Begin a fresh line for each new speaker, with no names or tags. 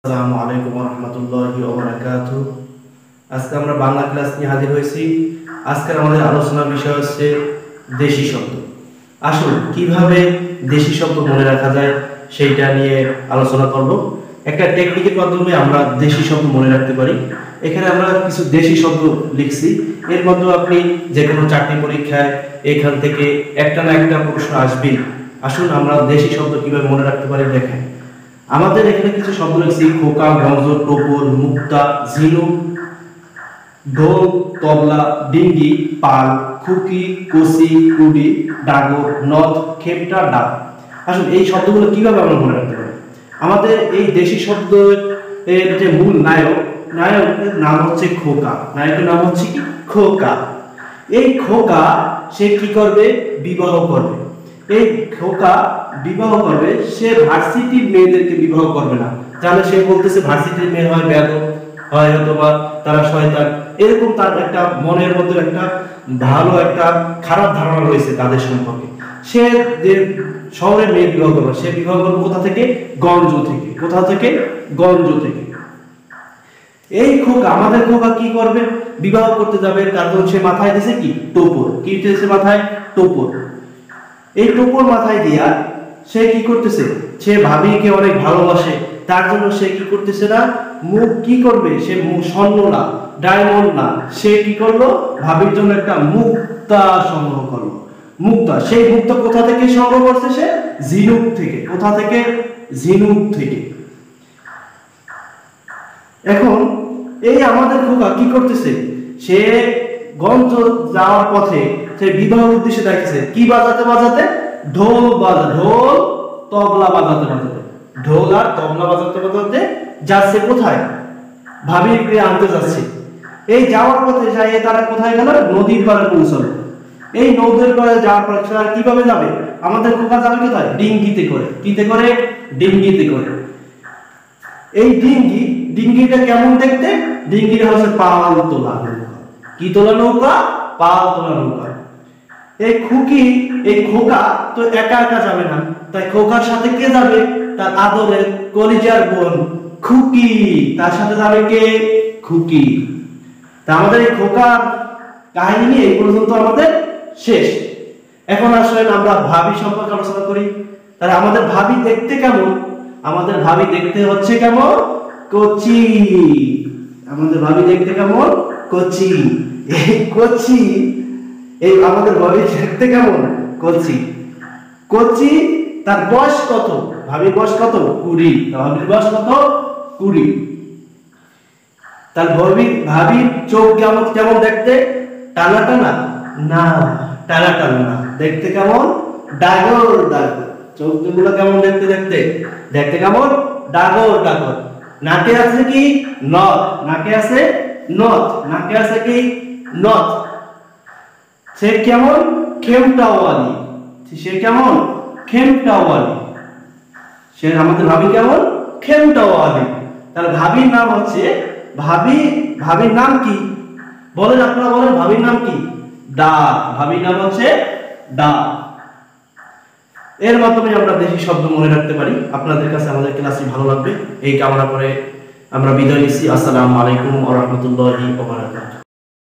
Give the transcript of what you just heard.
আসসালামু আলাইকুম ওয়া রাহমাতুল্লাহি ওয়া বারাকাতুহু। আজকে আমরা বাংলা ক্লাস নিয়ে হাজির হয়েছি। আজকের আমাদের আলোচনার বিষয় হচ্ছে দেশি শব্দ। আসুন কিভাবে দেশি শব্দ মনে রাখা যায় সেইটা নিয়ে আলোচনা করব। একটা টেকনিকের মাধ্যমে আমরা দেশি শব্দ মনে রাখতে পারি। এখানে আমরা কিছু দেশি শব্দ লিখছি। এর মধ্যে আপনি যে কোনো চাকরি পরীক্ষায় এখান থেকে একটা না একটা প্রশ্ন আসবেই। আসুন আমরা দেশি শব্দ কিভাবে মনে রাখতে পারি দেখেন। আমাদের এখানে কিছু শব্দ লিখছি: খোকা, গঞ্জ, টোপর, মুক্তা, ঝিনুক, ঢোল, তবলা, ডিঙ্গি, পাল, খুকি, কচি, কুডি, ডাগর, নথ, খেমটা, ডাক। আসুন এই শব্দগুলো কিভাবে আমরা মনে রাখতে পারি? আমাদের এই দেশি শব্দ এর যে মূল নায়কের নাম হচ্ছে খোকা। নায়কের নাম হচ্ছে কি? খোকা। এই খোকা সে কি করবে? বিবাহ করবে। এই খোকা বিবাহ করবে, সে ভার্সিটির মেয়েদেরকে বিবাহ করবে না। তাহলে সে বলতেছে ভার্সিটির মেয়ে হয় বেয়াদব, হয় অথবা তারা শয়তান, এরকম তার একটা মনের মধ্যে একটা ভালো একটা খারাপ ধারণা রয়েছে তাদের সম্পর্কে। সে যে শহরের মেয়ে বিবাহ করবে, সে বিবাহ করবে কোথা থেকে? গঞ্জ থেকে। কোথা থেকে? গঞ্জ থেকে। এই খোকা, আমাদের খোকা কি করবে? বিবাহ করতে যাবে, তার জন্য সে মাথায় দিয়েছে কি? টোপর। কি দিয়েছে মাথায়? টোপর। এই টোপর মাথায় দিয়া সে কি করতেছে? সে ভাবিকে অনেক ভালোবাসে, তার জন্য সে কি করতেছে না? মুখ কি করবে? সে স্বর্ণ না, ডায়মন্ড না, সে কি করলো? ভাবির জন্য একটা মুক্তা সংগ্রহ করলো। মুক্তা, সেই মুক্তা কোথা থেকে সংগ্রহ করছে? সে ঝিনুক থেকে। কোথা থেকে? ঝিনুক থেকে। এখন এই আমাদের খোকা কি করতেছে? সে গঞ্জ যাওয়ার পথে সে বিবাহ উদ্দেশ্যে দেখেছে কি বাজাতে বাজাতে? ঢোল তবলা বাজাতে বাজাতে। ঢোল আর তবলা বাজাতে বাজাতে যাচ্ছে কোথায়? ভাবিকে আনতে যাচ্ছে। এই যাওয়ার পথে যাই তারা কোথায় গেল? নদীর পাড়ে পৌঁছালো। এই নদীর পাড়ে যাওয়ার পর কিভাবে যাবে? আমাদের খোকা যাবে কোথায়? ডিঙ্গিতে করে। কিতে করে? ডিঙ্গিতে করে। এই ডিঙ্গিটা কেমন দেখতে? ডিঙ্গিটা হচ্ছে পাল তোলা নৌকা। কি তোলা নৌকা? পাল তোলা নৌকা। এই খোকা তো একা একা যাবে না, তাই খোকার সাথে কে যাবে? তার আদরের কলিজার বোন খুকি। তার সাথে যাবে কে? খুকি। তা আমাদের এই খোকার কাহিনী নিয়ে এই পর্যন্ত আমাদের শেষ। এখন আসলে আমরা ভাবি সম্পর্কে আলোচনা করি। তাহলে আমাদের ভাবি দেখতে কেমন? আমাদের ভাবি দেখতে হচ্ছে কেমন? কচি। আমাদের ভাবি দেখতে কেমন? কচি। এই কচি, এই আমাদের ভাবি দেখতে কেমন? কচি। কচি, তার বয়স কত? ভাবির বয়স কত? 20। ভাবির বয়স কত? 20। তার ভাবির চোখ কেমন দেখতে? টানা টানা না, টানা টানা না। দেখতে কেমন? ডাগর ডাগর। চোখগুলো কেমন দেখতে? দেখতে কেমন? ডাগর ডাগর। নাকে আছে কি? নথ। নাকে আছে নথ। নাকে আছে কি? নথ। সে কেমন? খেমটাওয়ালি। সে কেমন? খেমটাওয়ালি। সে আমাদের ভাবি কেমন? খেমটাওয়ালি। তাহলে ভাবির নাম হচ্ছে ভাবির নাম কি? বলেন, আপনারা বলেন ভাবির নাম কি? ডাক। ভাবির নাম হচ্ছে ডাক। এর মাধ্যমে আমরা দেশি শব্দ মনে রাখতে পারি। আপনাদের কাছে আমাদের ক্লাসটি ভালো লাগবে এই কামনা করে আমরা বিদায় নিচ্ছি। আসসালামু আলাইকুম ওয়া রাহমাতুল্লাহি ওয়া বারাকাতুহু।